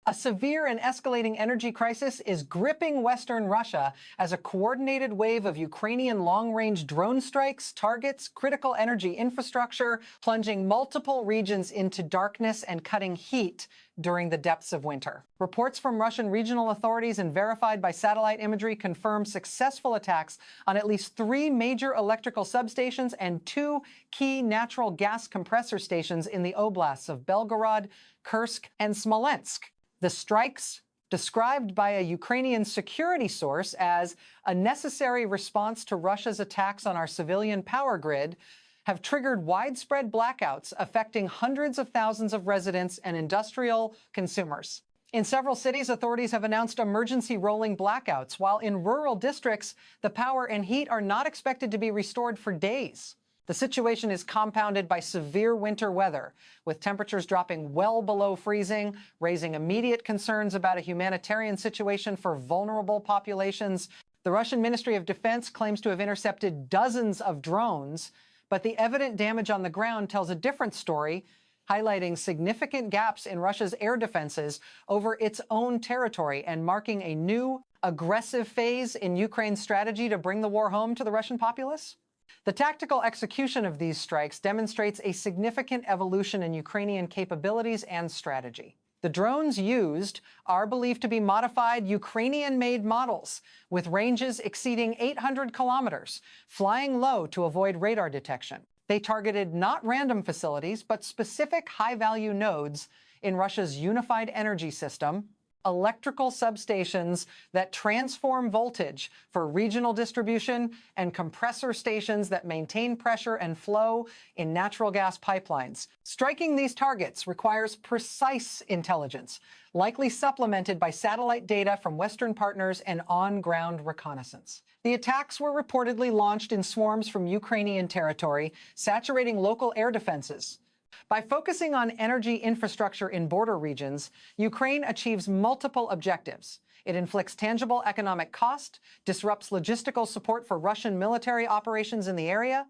A severe and escalating energy crisis is gripping Western Russia as a coordinated wave of Ukrainian long-range drone strikes targets critical energy infrastructure, plunging multiple regions into darkness and cutting heat during the depths of winter. Reports from Russian regional authorities and verified by satellite imagery confirm successful attacks on at least 3 major electrical substations and 2 key natural gas compressor stations in the oblasts of Belgorod, Kursk, and Smolensk. The strikes, described by a Ukrainian security source as a necessary response to Russia's attacks on our civilian power grid, have triggered widespread blackouts affecting hundreds of thousands of residents and industrial consumers. In several cities, authorities have announced emergency rolling blackouts, while in rural districts, the power and heat are not expected to be restored for days. The situation is compounded by severe winter weather, with temperatures dropping well below freezing, raising immediate concerns about a humanitarian situation for vulnerable populations. The Russian Ministry of Defense claims to have intercepted dozens of drones, but the evident damage on the ground tells a different story, highlighting significant gaps in Russia's air defenses over its own territory and marking a new, aggressive phase in Ukraine's strategy to bring the war home to the Russian populace. The tactical execution of these strikes demonstrates a significant evolution in Ukrainian capabilities and strategy. The drones used are believed to be modified Ukrainian-made models with ranges exceeding 800 kilometers, flying low to avoid radar detection. They targeted not random facilities, but specific high-value nodes in Russia's unified energy system, electrical substations that transform voltage for regional distribution, and compressor stations that maintain pressure and flow in natural gas pipelines. Striking these targets requires precise intelligence, likely supplemented by satellite data from Western partners and on-ground reconnaissance. The attacks were reportedly launched in swarms from Ukrainian territory, saturating local air defenses. By focusing on energy infrastructure in border regions, Ukraine achieves multiple objectives. It inflicts tangible economic cost, disrupts logistical support for Russian military operations in the area,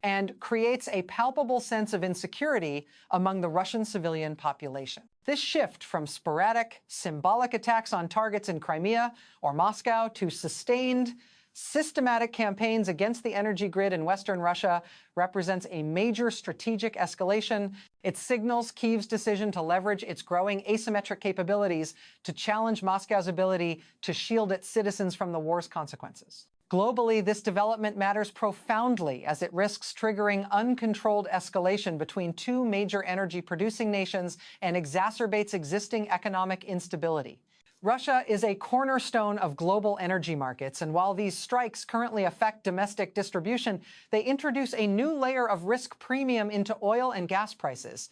and creates a palpable sense of insecurity among the Russian civilian population. This shift from sporadic, symbolic attacks on targets in Crimea or Moscow to sustained, systematic campaigns against the energy grid in Western Russia represents a major strategic escalation. It signals Kyiv's decision to leverage its growing asymmetric capabilities to challenge Moscow's ability to shield its citizens from the war's consequences. Globally, this development matters profoundly as it risks triggering uncontrolled escalation between 2 major energy-producing nations and exacerbates existing economic instability. Russia is a cornerstone of global energy markets, and while these strikes currently affect domestic distribution, they introduce a new layer of risk premium into oil and gas prices.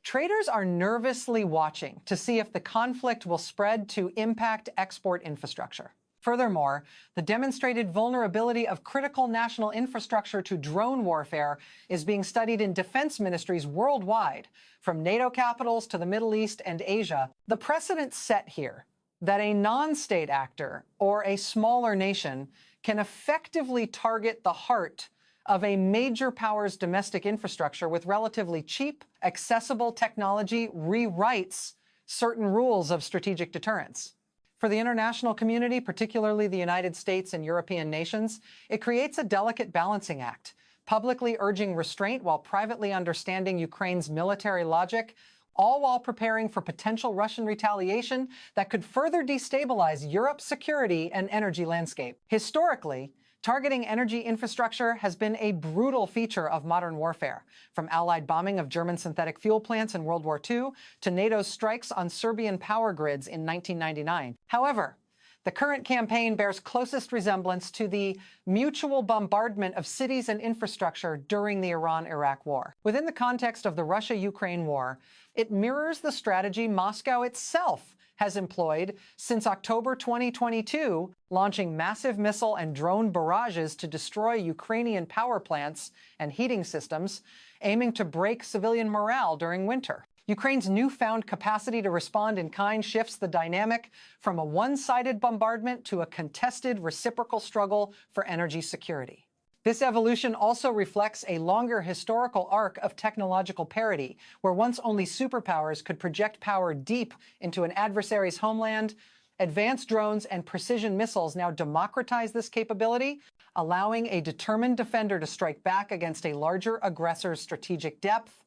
Traders are nervously watching to see if the conflict will spread to impact export infrastructure. Furthermore, the demonstrated vulnerability of critical national infrastructure to drone warfare is being studied in defense ministries worldwide, from NATO capitals to the Middle East and Asia. The precedent set here that a non-state actor or a smaller nation can effectively target the heart of a major power's domestic infrastructure with relatively cheap, accessible technology rewrites certain rules of strategic deterrence. For the international community, particularly the United States and European nations, it creates a delicate balancing act, publicly urging restraint while privately understanding Ukraine's military logic, all while preparing for potential Russian retaliation that could further destabilize Europe's security and energy landscape. Historically, targeting energy infrastructure has been a brutal feature of modern warfare, from Allied bombing of German synthetic fuel plants in World War II to NATO's strikes on Serbian power grids in 1999. However, the current campaign bears closest resemblance to the mutual bombardment of cities and infrastructure during the Iran-Iraq War. Within the context of the Russia-Ukraine war, it mirrors the strategy Moscow itself has employed since October 2022, launching massive missile and drone barrages to destroy Ukrainian power plants and heating systems, aiming to break civilian morale during winter. Ukraine's newfound capacity to respond in kind shifts the dynamic from a one-sided bombardment to a contested reciprocal struggle for energy security. This evolution also reflects a longer historical arc of technological parity, where once only superpowers could project power deep into an adversary's homeland. Advanced drones and precision missiles now democratize this capability, allowing a determined defender to strike back against a larger aggressor's strategic depth.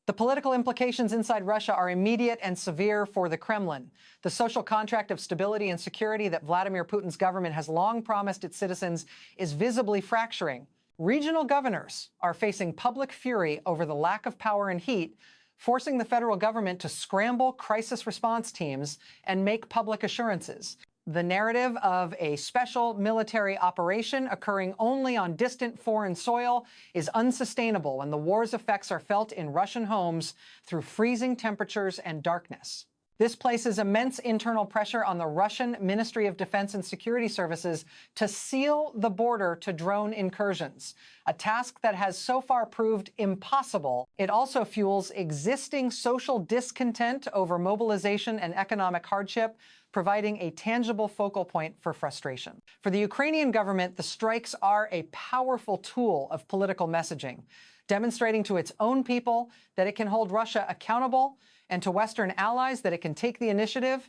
The political implications inside Russia are immediate and severe for the Kremlin. The social contract of stability and security that Vladimir Putin's government has long promised its citizens is visibly fracturing. Regional governors are facing public fury over the lack of power and heat, forcing the federal government to scramble crisis response teams and make public assurances. The narrative of a special military operation occurring only on distant foreign soil is unsustainable when the war's effects are felt in Russian homes through freezing temperatures and darkness. This places immense internal pressure on the Russian Ministry of Defense and Security Services to seal the border to drone incursions, a task that has so far proved impossible. It also fuels existing social discontent over mobilization and economic hardship, providing a tangible focal point for frustration. For the Ukrainian government, the strikes are a powerful tool of political messaging, demonstrating to its own people that it can hold Russia accountable, and to Western allies that it can take the initiative,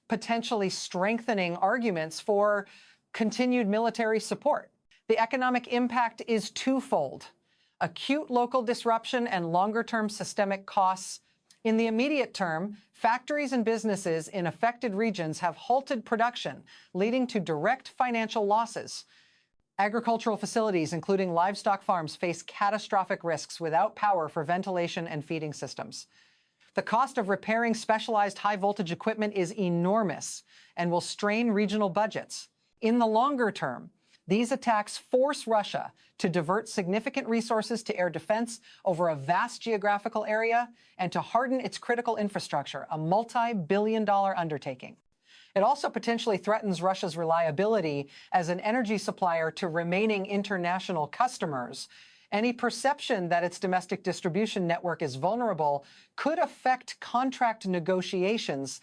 potentially strengthening arguments for continued military support. The economic impact is twofold: acute local disruption and longer-term systemic costs. In the immediate term, factories and businesses in affected regions have halted production, leading to direct financial losses. Agricultural facilities, including livestock farms, face catastrophic risks without power for ventilation and feeding systems. The cost of repairing specialized high-voltage equipment is enormous and will strain regional budgets. In the longer term, these attacks force Russia to divert significant resources to air defense over a vast geographical area and to harden its critical infrastructure, a multi-billion-dollar undertaking. It also potentially threatens Russia's reliability as an energy supplier to remaining international customers. Any perception that its domestic distribution network is vulnerable could affect contract negotiations.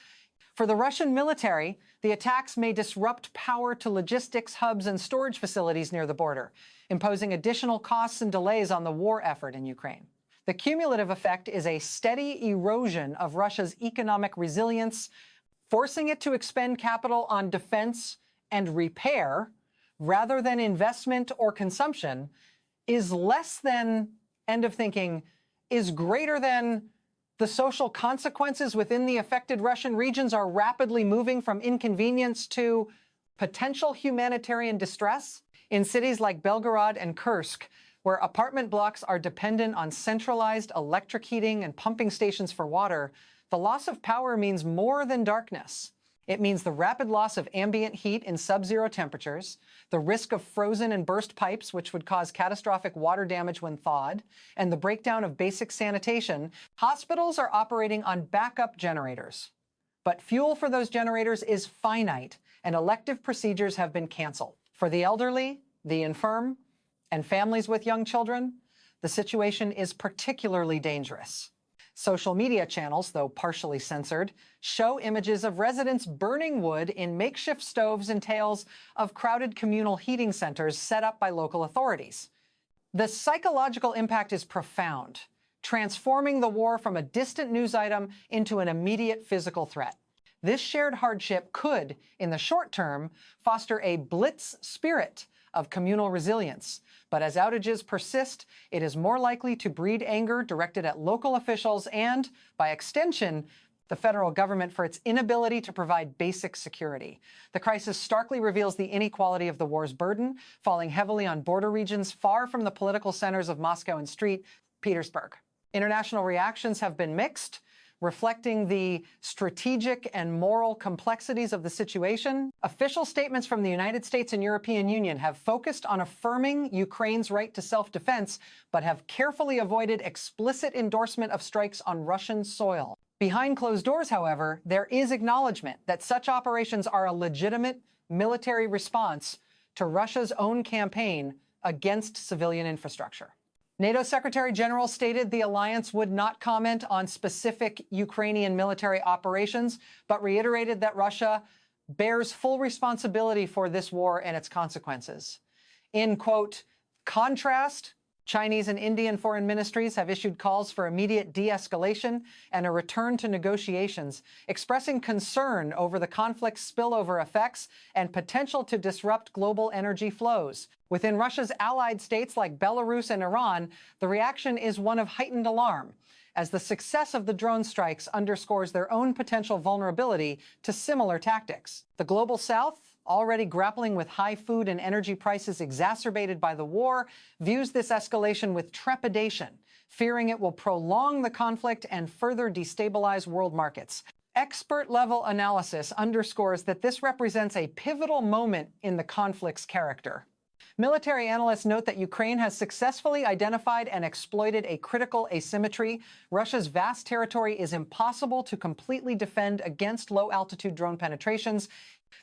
For the Russian military, the attacks may disrupt power to logistics hubs and storage facilities near the border, imposing additional costs and delays on the war effort in Ukraine. The cumulative effect is a steady erosion of Russia's economic resilience, forcing it to expend capital on defense and repair rather than investment or consumption, is less than, end of thinking, is greater than the social consequences within the affected Russian regions are rapidly moving from inconvenience to potential humanitarian distress. In cities like Belgorod and Kursk, where apartment blocks are dependent on centralized electric heating and pumping stations for water, the loss of power means more than darkness. It means the rapid loss of ambient heat in sub-zero temperatures, the risk of frozen and burst pipes, which would cause catastrophic water damage when thawed, and the breakdown of basic sanitation. Hospitals are operating on backup generators, but fuel for those generators is finite, and elective procedures have been canceled. For the elderly, the infirm, and families with young children, the situation is particularly dangerous. Social media channels, though partially censored, show images of residents burning wood in makeshift stoves and tales of crowded communal heating centers set up by local authorities. The psychological impact is profound, transforming the war from a distant news item into an immediate physical threat. This shared hardship could, in the short term, foster a blitz spirit of communal resilience. But as outages persist, it is more likely to breed anger directed at local officials and, by extension, the federal government for its inability to provide basic security. The crisis starkly reveals the inequality of the war's burden, falling heavily on border regions far from the political centers of Moscow and St. Petersburg. International reactions have been mixed, reflecting the strategic and moral complexities of the situation. Official statements from the United States and European Union have focused on affirming Ukraine's right to self-defense, but have carefully avoided explicit endorsement of strikes on Russian soil. Behind closed doors, however, there is acknowledgement that such operations are a legitimate military response to Russia's own campaign against civilian infrastructure. NATO Secretary General stated the alliance would not comment on specific Ukrainian military operations, but reiterated that Russia bears full responsibility for this war and its consequences. In, quote, Contrast, Chinese and Indian foreign ministries have issued calls for immediate de-escalation and a return to negotiations, expressing concern over the conflict's spillover effects and potential to disrupt global energy flows. Within Russia's allied states like Belarus and Iran, the reaction is one of heightened alarm, as the success of the drone strikes underscores their own potential vulnerability to similar tactics. The Global South, already grappling with high food and energy prices exacerbated by the war, views this escalation with trepidation, fearing it will prolong the conflict and further destabilize world markets. Expert-level analysis underscores that this represents a pivotal moment in the conflict's character. Military analysts note that Ukraine has successfully identified and exploited a critical asymmetry. Russia's vast territory is impossible to completely defend against low-altitude drone penetrations.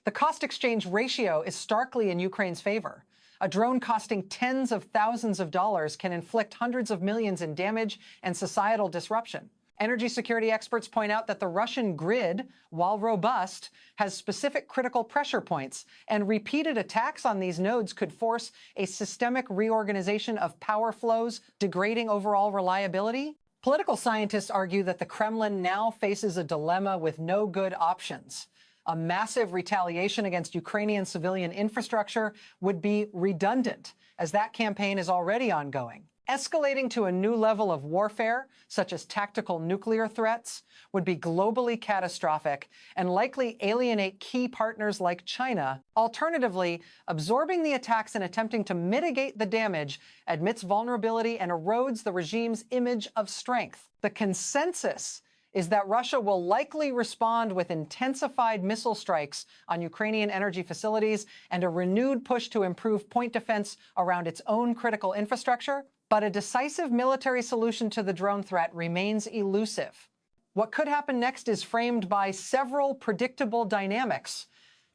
The cost-exchange ratio is starkly in Ukraine's favor. A drone costing tens of thousands of dollars can inflict hundreds of millions in damage and societal disruption. Energy security experts point out that the Russian grid, while robust, has specific critical pressure points, and repeated attacks on these nodes could force a systemic reorganization of power flows, degrading overall reliability. Political scientists argue that the Kremlin now faces a dilemma with no good options. A massive retaliation against Ukrainian civilian infrastructure would be redundant, as that campaign is already ongoing. Escalating to a new level of warfare, such as tactical nuclear threats, would be globally catastrophic and likely alienate key partners like China. Alternatively, absorbing the attacks and attempting to mitigate the damage admits vulnerability and erodes the regime's image of strength. The consensus is that Russia will likely respond with intensified missile strikes on Ukrainian energy facilities and a renewed push to improve point defense around its own critical infrastructure. But a decisive military solution to the drone threat remains elusive. What could happen next is framed by several predictable dynamics.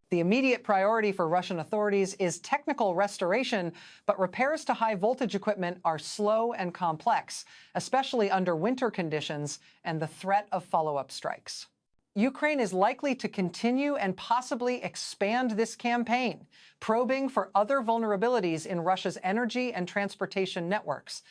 The immediate priority for Russian authorities is technical restoration, but repairs to high-voltage equipment are slow and complex, especially under winter conditions and the threat of follow-up strikes. Ukraine is likely to continue and possibly expand this campaign, probing for other vulnerabilities in Russia's energy and transportation networks.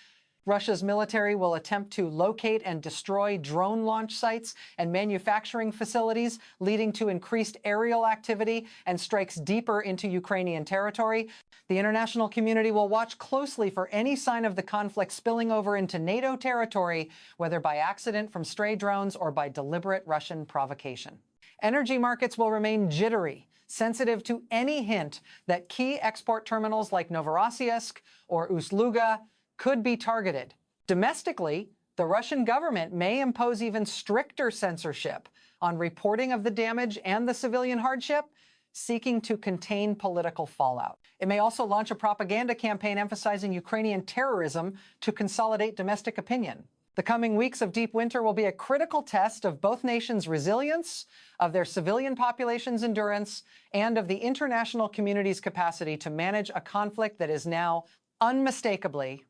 Russia's military will attempt to locate and destroy drone launch sites and manufacturing facilities, leading to increased aerial activity and strikes deeper into Ukrainian territory. The international community will watch closely for any sign of the conflict spilling over into NATO territory, whether by accident from stray drones or by deliberate Russian provocation. Energy markets will remain jittery, sensitive to any hint that key export terminals like Novorossiysk or Ust-Luga could be targeted. Domestically, the Russian government may impose even stricter censorship on reporting of the damage and the civilian hardship, seeking to contain political fallout. It may also launch a propaganda campaign emphasizing Ukrainian terrorism to consolidate domestic opinion. The coming weeks of deep winter will be a critical test of both nations' resilience, of their civilian population's endurance, and of the international community's capacity to manage a conflict that is now unmistakably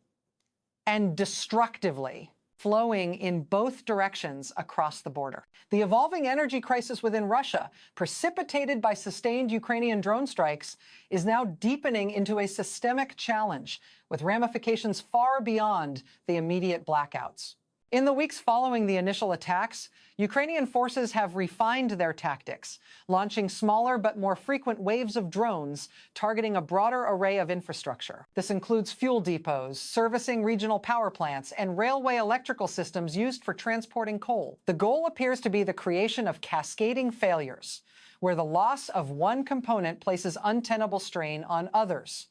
and destructively flowing in both directions across the border. The evolving energy crisis within Russia, precipitated by sustained Ukrainian drone strikes, is now deepening into a systemic challenge with ramifications far beyond the immediate blackouts. In the weeks following the initial attacks, Ukrainian forces have refined their tactics, launching smaller but more frequent waves of drones targeting a broader array of infrastructure. This includes fuel depots, servicing regional power plants, and railway electrical systems used for transporting coal. The goal appears to be the creation of cascading failures, where the loss of one component places untenable strain on others.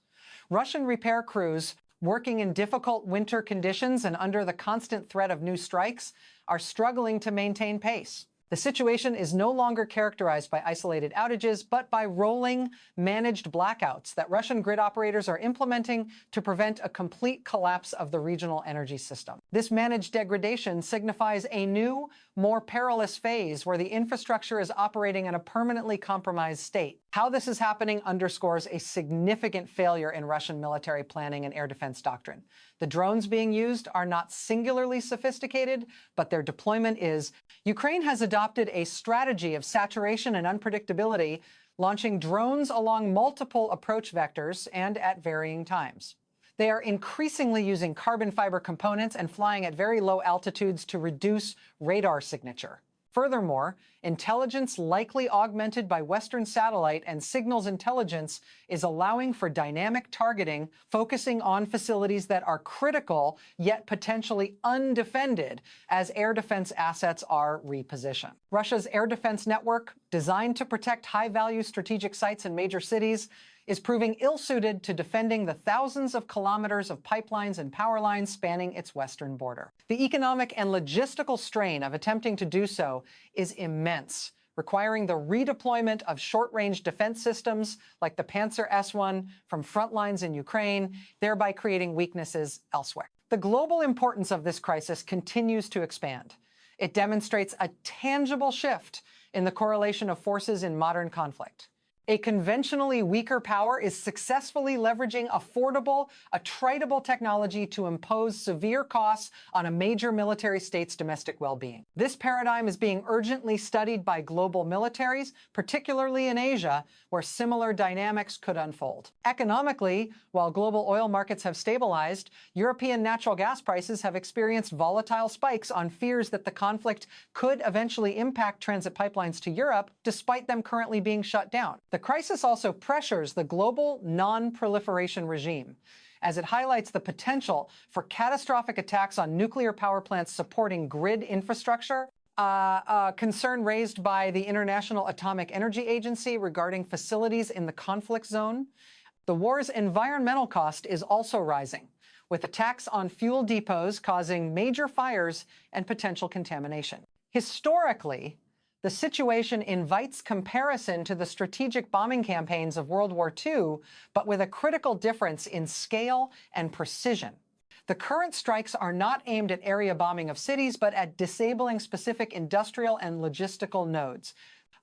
Russian repair crews, working in difficult winter conditions and under the constant threat of new strikes, are struggling to maintain pace. The situation is no longer characterized by isolated outages, but by rolling, managed blackouts that Russian grid operators are implementing to prevent a complete collapse of the regional energy system. This managed degradation signifies a new, more perilous phase where the infrastructure is operating in a permanently compromised state. How this is happening underscores a significant failure in Russian military planning and air defense doctrine. The drones being used are not singularly sophisticated, but their deployment is. Ukraine has adopted a strategy of saturation and unpredictability, launching drones along multiple approach vectors and at varying times. They are increasingly using carbon fiber components and flying at very low altitudes to reduce radar signature. Furthermore, intelligence likely augmented by Western satellite and signals intelligence is allowing for dynamic targeting, focusing on facilities that are critical yet potentially undefended as air defense assets are repositioned. Russia's air defense network, designed to protect high-value strategic sites in major cities, is proving ill-suited to defending the thousands of kilometers of pipelines and power lines spanning its western border. The economic and logistical strain of attempting to do so is immense, requiring the redeployment of short-range defense systems like the Panzer S-1 from front lines in Ukraine, thereby creating weaknesses elsewhere. The global importance of this crisis continues to expand. It demonstrates a tangible shift in the correlation of forces in modern conflict. A conventionally weaker power is successfully leveraging affordable, attritable technology to impose severe costs on a major military state's domestic well-being. This paradigm is being urgently studied by global militaries, particularly in Asia, where similar dynamics could unfold. Economically, while global oil markets have stabilized, European natural gas prices have experienced volatile spikes on fears that the conflict could eventually impact transit pipelines to Europe, despite them currently being shut down. The crisis also pressures the global non-proliferation regime, as it highlights the potential for catastrophic attacks on nuclear power plants supporting grid infrastructure, a concern raised by the International Atomic Energy Agency regarding facilities in the conflict zone. The war's environmental cost is also rising, with attacks on fuel depots causing major fires and potential contamination. Historically, the situation invites comparison to the strategic bombing campaigns of World War II, but with a critical difference in scale and precision. The current strikes are not aimed at area bombing of cities, but at disabling specific industrial and logistical nodes.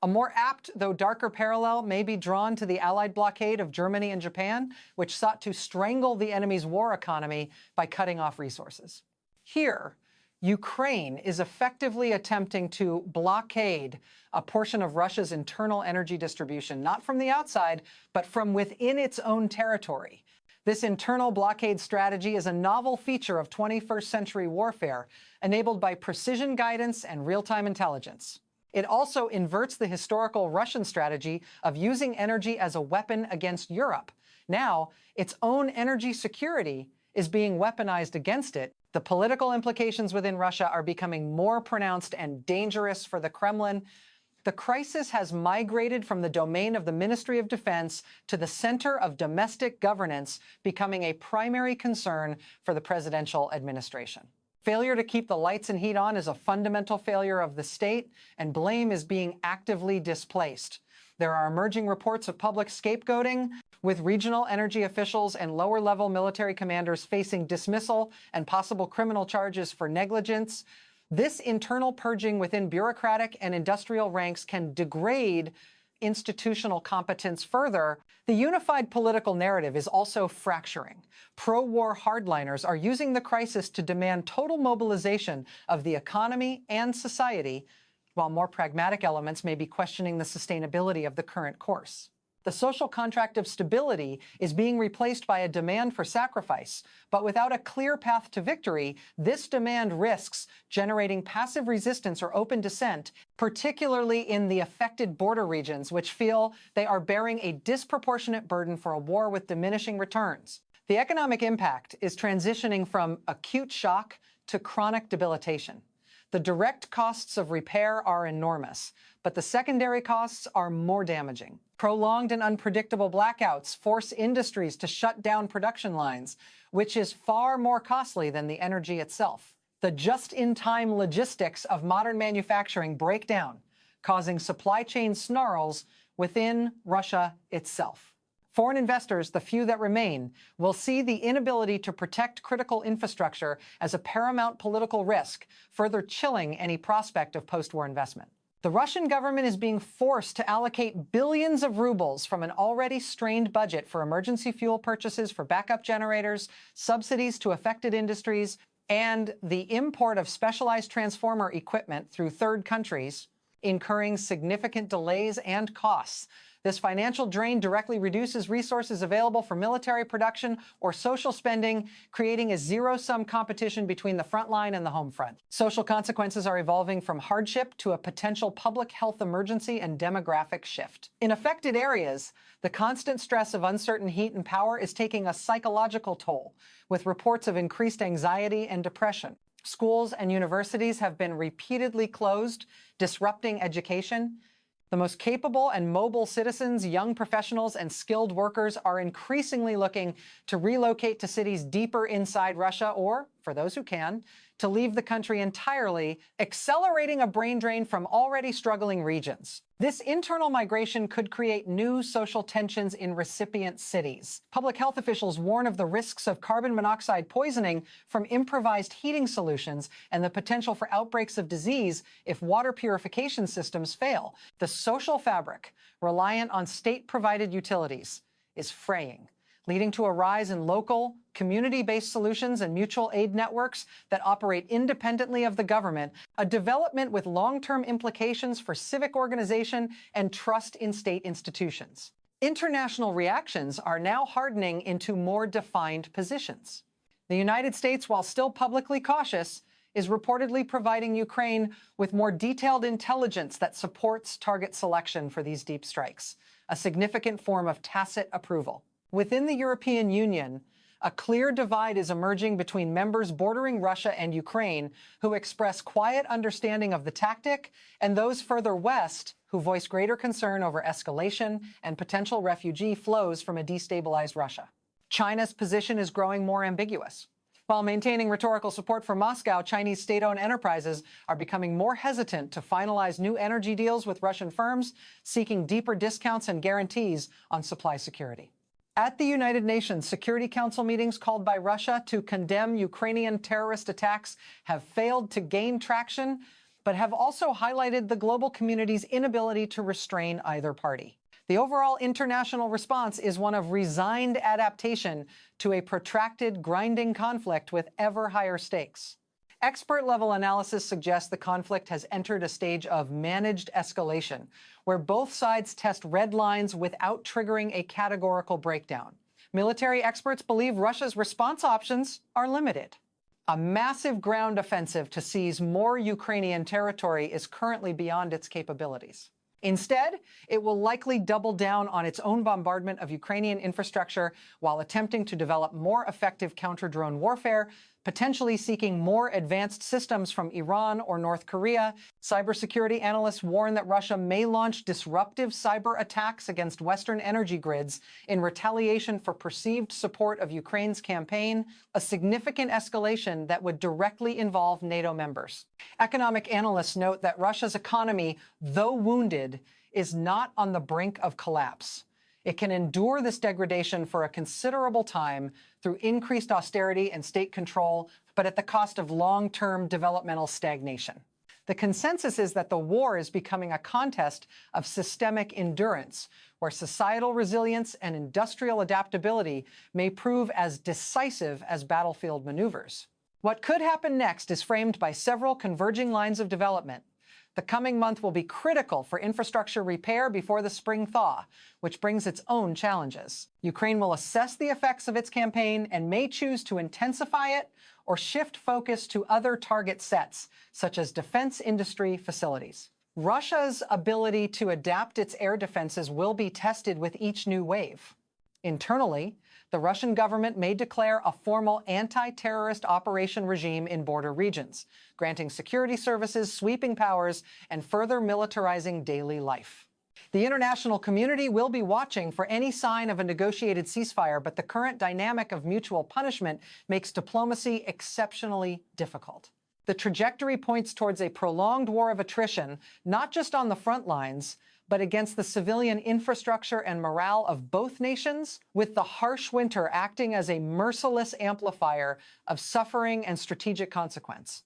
A more apt, though darker parallel may be drawn to the Allied blockade of Germany and Japan, which sought to strangle the enemy's war economy by cutting off resources. Here, Ukraine is effectively attempting to blockade a portion of Russia's internal energy distribution, not from the outside, but from within its own territory. This internal blockade strategy is a novel feature of 21st century warfare, enabled by precision guidance and real-time intelligence. It also inverts the historical Russian strategy of using energy as a weapon against Europe. Now, its own energy security is being weaponized against it. The political implications within Russia are becoming more pronounced and dangerous for the Kremlin. The crisis has migrated from the domain of the Ministry of Defense to the center of domestic governance, becoming a primary concern for the presidential administration. Failure to keep the lights and heat on is a fundamental failure of the state, and blame is being actively displaced. There are emerging reports of public scapegoating, with regional energy officials and lower-level military commanders facing dismissal and possible criminal charges for negligence. This internal purging within bureaucratic and industrial ranks can degrade institutional competence further. The unified political narrative is also fracturing. Pro-war hardliners are using the crisis to demand total mobilization of the economy and society, while more pragmatic elements may be questioning the sustainability of the current course. The social contract of stability is being replaced by a demand for sacrifice, but without a clear path to victory, this demand risks generating passive resistance or open dissent, particularly in the affected border regions, which feel they are bearing a disproportionate burden for a war with diminishing returns. The economic impact is transitioning from acute shock to chronic debilitation. The direct costs of repair are enormous, but the secondary costs are more damaging. Prolonged and unpredictable blackouts force industries to shut down production lines, which is far more costly than the energy itself. The just-in-time logistics of modern manufacturing break down, causing supply chain snarls within Russia itself. Foreign investors, the few that remain, will see the inability to protect critical infrastructure as a paramount political risk, further chilling any prospect of post-war investment. The Russian government is being forced to allocate billions of rubles from an already strained budget for emergency fuel purchases for backup generators, subsidies to affected industries, and the import of specialized transformer equipment through third countries, incurring significant delays and costs. This financial drain directly reduces resources available for military production or social spending, creating a zero-sum competition between the front line and the home front. Social consequences are evolving from hardship to a potential public health emergency and demographic shift. In affected areas, the constant stress of uncertain heat and power is taking a psychological toll, with reports of increased anxiety and depression. Schools and universities have been repeatedly closed, disrupting education. The most capable and mobile citizens, young professionals, and skilled workers are increasingly looking to relocate to cities deeper inside Russia or, for those who can, to leave the country entirely, accelerating a brain drain from already struggling regions. This internal migration could create new social tensions in recipient cities. Public health officials warn of the risks of carbon monoxide poisoning from improvised heating solutions and the potential for outbreaks of disease if water purification systems fail. The social fabric, reliant on state-provided utilities, is fraying, leading to a rise in local, community-based solutions and mutual aid networks that operate independently of the government, a development with long-term implications for civic organization and trust in state institutions. International reactions are now hardening into more defined positions. The United States, while still publicly cautious, is reportedly providing Ukraine with more detailed intelligence that supports target selection for these deep strikes, a significant form of tacit approval. Within the European Union, a clear divide is emerging between members bordering Russia and Ukraine who express quiet understanding of the tactic and those further west who voice greater concern over escalation and potential refugee flows from a destabilized Russia. China's position is growing more ambiguous. While maintaining rhetorical support for Moscow, Chinese state-owned enterprises are becoming more hesitant to finalize new energy deals with Russian firms, seeking deeper discounts and guarantees on supply security. At the United Nations, Security Council meetings called by Russia to condemn Ukrainian terrorist attacks have failed to gain traction, but have also highlighted the global community's inability to restrain either party. The overall international response is one of resigned adaptation to a protracted, grinding conflict with ever higher stakes. Expert-level analysis suggests the conflict has entered a stage of managed escalation, where both sides test red lines without triggering a categorical breakdown. Military experts believe Russia's response options are limited. A massive ground offensive to seize more Ukrainian territory is currently beyond its capabilities. Instead, it will likely double down on its own bombardment of Ukrainian infrastructure while attempting to develop more effective counter-drone warfare, potentially seeking more advanced systems from Iran or North Korea. Cybersecurity analysts warn that Russia may launch disruptive cyber attacks against Western energy grids in retaliation for perceived support of Ukraine's campaign, a significant escalation that would directly involve NATO members. Economic analysts note that Russia's economy, though wounded, is not on the brink of collapse. It can endure this degradation for a considerable time through increased austerity and state control, but at the cost of long-term developmental stagnation. The consensus is that the war is becoming a contest of systemic endurance, where societal resilience and industrial adaptability may prove as decisive as battlefield maneuvers. What could happen next is framed by several converging lines of development. The coming month will be critical for infrastructure repair before the spring thaw, which brings its own challenges. Ukraine will assess the effects of its campaign and may choose to intensify it or shift focus to other target sets, such as defense industry facilities. Russia's ability to adapt its air defenses will be tested with each new wave. Internally, the Russian government may declare a formal anti-terrorist operation regime in border regions, granting security services sweeping powers and further militarizing daily life. The international community will be watching for any sign of a negotiated ceasefire, but the current dynamic of mutual punishment makes diplomacy exceptionally difficult. The trajectory points towards a prolonged war of attrition, not just on the front lines, but against the civilian infrastructure and morale of both nations, with the harsh winter acting as a merciless amplifier of suffering and strategic consequence.